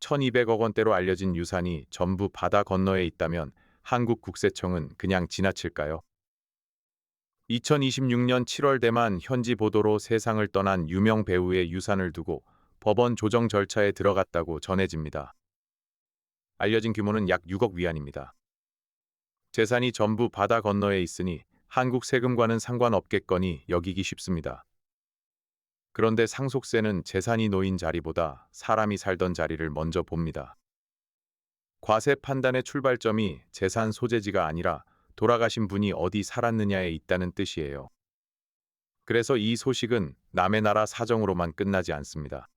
1200억 원대로 알려진 유산이 전부 바다 건너에 있다면 한국 국세청은 그냥 지나칠까요? 2026년 7월 대만 현지 보도로 세상을 떠난 유명 배우의 유산을 두고 법원 조정 절차에 들어갔다고 전해집니다. 알려진 규모는 약 6억 위안입니다. 재산이 전부 바다 건너에 있으니 한국 세금과는 상관없겠거니 여기기 쉽습니다. 그런데 상속세는 재산이 놓인 자리보다 사람이 살던 자리를 먼저 봅니다. 과세 판단의 출발점이 재산 소재지가 아니라 돌아가신 분이 어디 살았느냐에 있다는 뜻이에요. 그래서 이 소식은 남의 나라 사정으로만 끝나지 않습니다.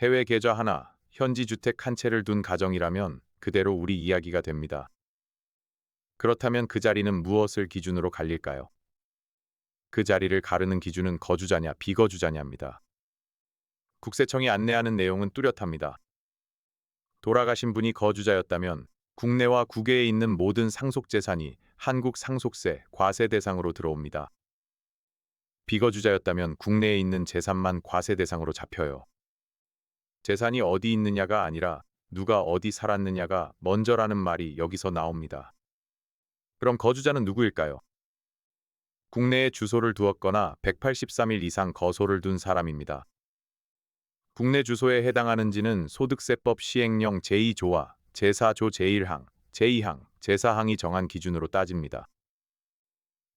해외 계좌 하나, 현지 주택 한 채를 둔 가정이라면 그대로 우리 이야기가 됩니다. 그렇다면 그 자리는 무엇을 기준으로 갈릴까요? 그 자리를 가르는 기준은 거주자냐 비거주자냐입니다. 국세청이 안내하는 내용은 뚜렷합니다. 돌아가신 분이 거주자였다면 국내와 국외에 있는 모든 상속재산이 한국 상속세, 과세 대상으로 들어옵니다. 비거주자였다면 국내에 있는 재산만 과세 대상으로 잡혀요. 재산이 어디 있느냐가 아니라 누가 어디 살았느냐가 먼저라는 말이 여기서 나옵니다. 그럼 거주자는 누구일까요? 국내에 주소를 두었거나 183일 이상 거소를 둔 사람입니다. 국내 주소에 해당하는지는 소득세법 시행령 제2조와 제4조 제1항, 제2항, 제4항이 정한 기준으로 따집니다.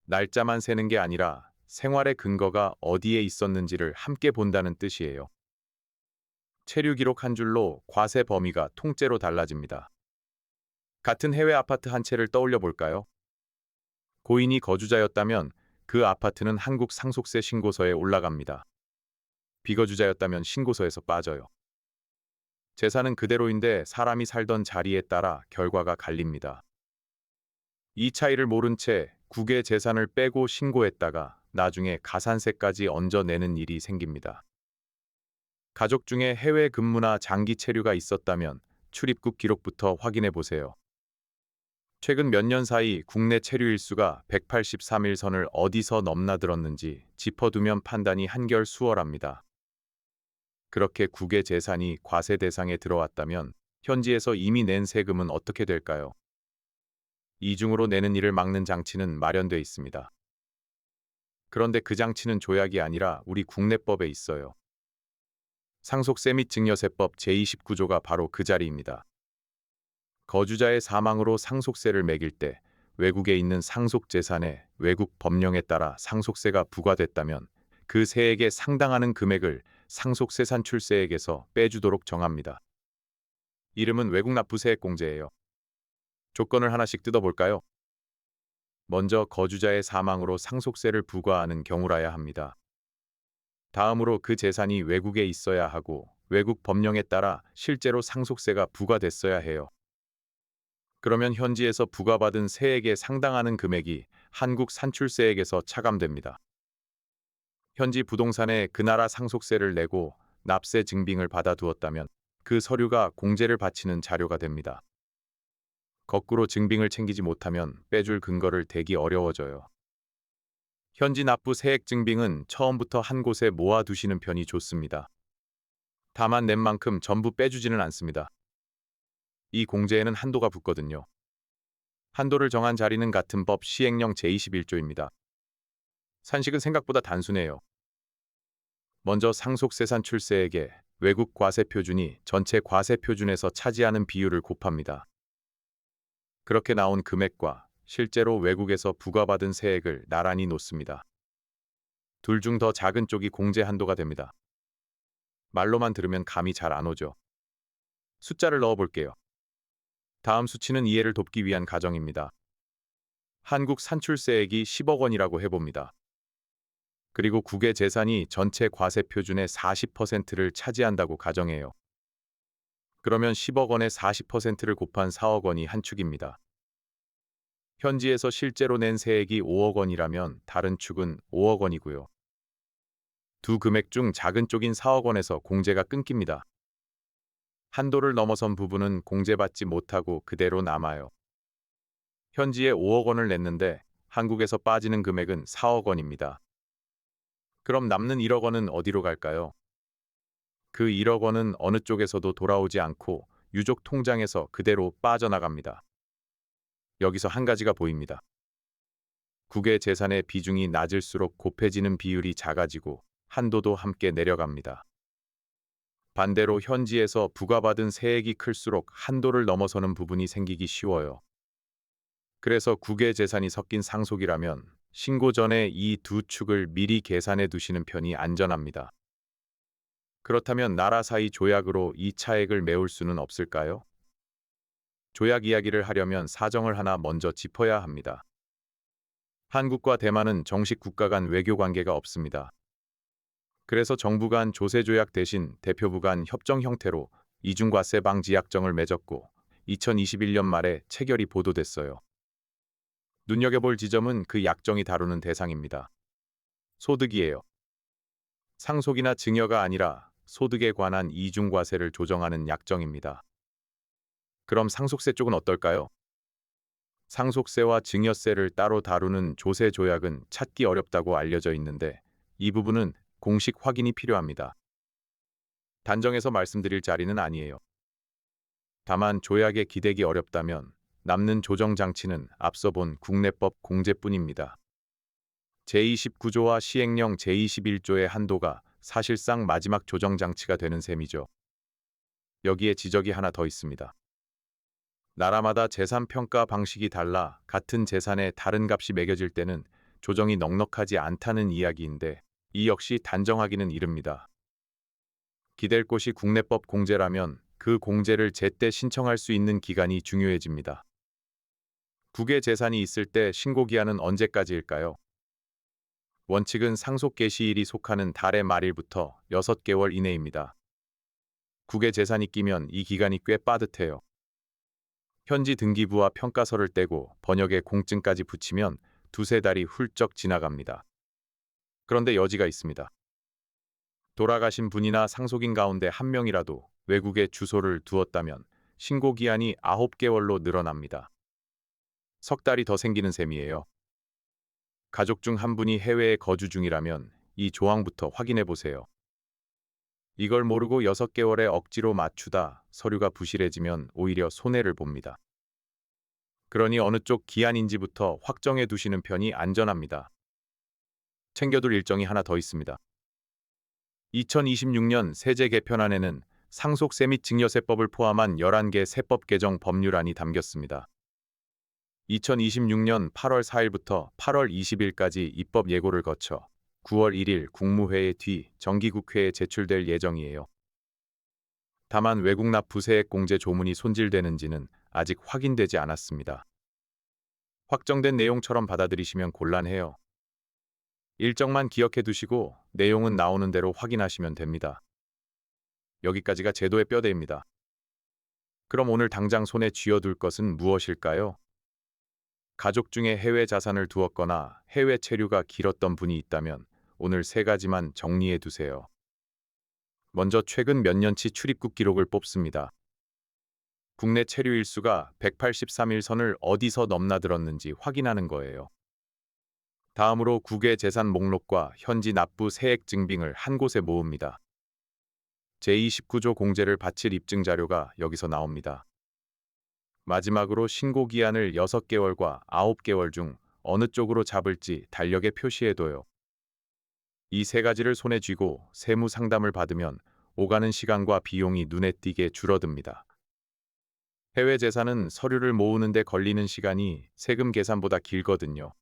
날짜만 세는 게 아니라 생활의 근거가 어디에 있었는지를 함께 본다는 뜻이에요. 체류 기록 한 줄로 과세 범위가 통째로 달라집니다. 같은 해외 아파트 한 채를 떠올려 볼까요? 고인이 거주자였다면 그 아파트는 한국 상속세 신고서에 올라갑니다. 비거주자였다면 신고서에서 빠져요. 재산은 그대로인데 사람이 살던 자리에 따라 결과가 갈립니다. 이 차이를 모른 채 국외 재산을 빼고 신고했다가 나중에 가산세까지 얹어내는 일이 생깁니다. 가족 중에 해외 근무나 장기 체류가 있었다면 출입국 기록부터 확인해 보세요. 최근 몇 년 사이 국내 체류 일수가 183일 선을 어디서 넘나들었는지 짚어두면 판단이 한결 수월합니다. 그렇게 국외 재산이 과세 대상에 들어왔다면 현지에서 이미 낸 세금은 어떻게 될까요? 이중으로 내는 일을 막는 장치는 마련돼 있습니다. 그런데 그 장치는 조약이 아니라 우리 국내법에 있어요. 상속세 및 증여세법 제29조가 바로 그 자리입니다. 거주자의 사망으로 상속세를 매길 때 외국에 있는 상속재산에 외국 법령에 따라 상속세가 부과됐다면 그 세액에 상당하는 금액을 상속세 산출세액에서 빼주도록 정합니다. 이름은 외국납부세액공제예요. 조건을 하나씩 뜯어볼까요? 먼저 거주자의 사망으로 상속세를 부과하는 경우라야 합니다. 다음으로 그 재산이 외국에 있어야 하고 외국 법령에 따라 실제로 상속세가 부과됐어야 해요. 그러면 현지에서 부과받은 세액에 상당하는 금액이 한국 산출세액에서 차감됩니다. 현지 부동산에 그 나라 상속세를 내고 납세 증빙을 받아두었다면 그 서류가 공제를 바치는 자료가 됩니다. 거꾸로 증빙을 챙기지 못하면 빼줄 근거를 대기 어려워져요. 현지 납부 세액 증빙은 처음부터 한 곳에 모아두시는 편이 좋습니다. 다만 낸 만큼 전부 빼주지는 않습니다. 이 공제에는 한도가 붙거든요. 한도를 정한 자리는 같은 법 시행령 제21조입니다. 산식은 생각보다 단순해요. 먼저 상속세 산출세액에 외국 과세 표준이 전체 과세 표준에서 차지하는 비율을 곱합니다. 그렇게 나온 금액과 실제로 외국에서 부과받은 세액을 나란히 놓습니다. 둘 중 더 작은 쪽이 공제 한도가 됩니다. 말로만 들으면 감이 잘 안 오죠. 숫자를 넣어 볼게요. 다음 수치는 이해를 돕기 위한 가정입니다. 한국 산출세액이 10억 원이라고 해봅니다. 그리고 국외 재산이 전체 과세 표준의 40%를 차지한다고 가정해요. 그러면 10억 원의 40%를 곱한 4억 원이 한 축입니다. 현지에서 실제로 낸 세액이 5억 원이라면 다른 축은 5억 원이고요. 두 금액 중 작은 쪽인 4억 원에서 공제가 끊깁니다. 한도를 넘어선 부분은 공제받지 못하고 그대로 남아요. 현지에 5억 원을 냈는데 한국에서 빠지는 금액은 4억 원입니다. 그럼 남는 1억 원은 어디로 갈까요? 그 1억 원은 어느 쪽에서도 돌아오지 않고 유족 통장에서 그대로 빠져나갑니다. 여기서 한 가지가 보입니다. 국외 재산의 비중이 낮을수록 곱해지는 비율이 작아지고 한도도 함께 내려갑니다. 반대로 현지에서 부과받은 세액이 클수록 한도를 넘어서는 부분이 생기기 쉬워요. 그래서 국외 재산이 섞인 상속이라면 신고 전에 이 두 축을 미리 계산해 두시는 편이 안전합니다. 그렇다면 나라 사이 조약으로 이 차액을 메울 수는 없을까요? 조약 이야기를 하려면 사정을 하나 먼저 짚어야 합니다. 한국과 대만은 정식 국가 간 외교 관계가 없습니다. 그래서 정부 간 조세조약 대신 대표부 간 협정 형태로 이중과세 방지 약정을 맺었고 2021년 말에 체결이 보도됐어요. 눈여겨볼 지점은 그 약정이 다루는 대상입니다. 소득이에요. 상속이나 증여가 아니라 소득에 관한 이중과세를 조정하는 약정입니다. 그럼 상속세 쪽은 어떨까요? 상속세와 증여세를 따로 다루는 조세조약은 찾기 어렵다고 알려져 있는데 이 부분은 공식 확인이 필요합니다. 단정해서 말씀드릴 자리는 아니에요. 다만 조약에 기대기 어렵다면 남는 조정 장치는 앞서 본 국내법 공제뿐입니다. 제29조와 시행령 제21조의 한도가 사실상 마지막 조정 장치가 되는 셈이죠. 여기에 지적이 하나 더 있습니다. 나라마다 재산 평가 방식이 달라 같은 재산에 다른 값이 매겨질 때는 조정이 넉넉하지 않다는 이야기인데 이 역시 단정하기는 이릅니다. 기댈 곳이 국내법 공제라면 그 공제를 제때 신청할 수 있는 기간이 중요해집니다. 국외 재산이 있을 때 신고 기한은 언제까지일까요? 원칙은 상속 개시일이 속하는 달의 말일부터 6개월 이내입니다. 국외 재산이 끼면 이 기간이 꽤 빠듯해요. 현지 등기부와 평가서를 떼고 번역에 공증까지 붙이면 두세 달이 훌쩍 지나갑니다. 그런데 여지가 있습니다. 돌아가신 분이나 상속인 가운데 한 명이라도 외국에 주소를 두었다면 신고 기한이 9개월로 늘어납니다. 석 달이 더 생기는 셈이에요. 가족 중 한 분이 해외에 거주 중이라면 이 조항부터 확인해 보세요. 이걸 모르고 6개월에 억지로 맞추다 서류가 부실해지면 오히려 손해를 봅니다. 그러니 어느 쪽 기한인지부터 확정해 두시는 편이 안전합니다. 챙겨둘 일정이 하나 더 있습니다. 2026년 세제 개편안에는 상속세 및 증여세법을 포함한 11개 세법 개정 법률안이 담겼습니다. 2026년 8월 4일부터 8월 20일까지 입법 예고를 거쳐 9월 1일 국무회의 뒤 정기국회에 제출될 예정이에요. 다만 외국 납부 세액 공제 조문이 손질되는지는 아직 확인되지 않았습니다. 확정된 내용처럼 받아들이시면 곤란해요. 일정만 기억해 두시고 내용은 나오는 대로 확인하시면 됩니다. 여기까지가 제도의 뼈대입니다. 그럼 오늘 당장 손에 쥐어둘 것은 무엇일까요? 가족 중에 해외 자산을 두었거나 해외 체류가 길었던 분이 있다면 오늘 세 가지만 정리해 두세요. 먼저 최근 몇 년치 출입국 기록을 뽑습니다. 국내 체류 일수가 183일 선을 어디서 넘나들었는지 확인하는 거예요. 다음으로 국외 재산 목록과 현지 납부 세액 증빙을 한 곳에 모읍니다. 제29조 공제를 바칠 입증 자료가 여기서 나옵니다. 마지막으로 신고 기한을 6개월과 9개월 중 어느 쪽으로 잡을지 달력에 표시해둬요. 이 세 가지를 손에 쥐고 세무 상담을 받으면 오가는 시간과 비용이 눈에 띄게 줄어듭니다. 해외 재산은 서류를 모으는 데 걸리는 시간이 세금 계산보다 길거든요.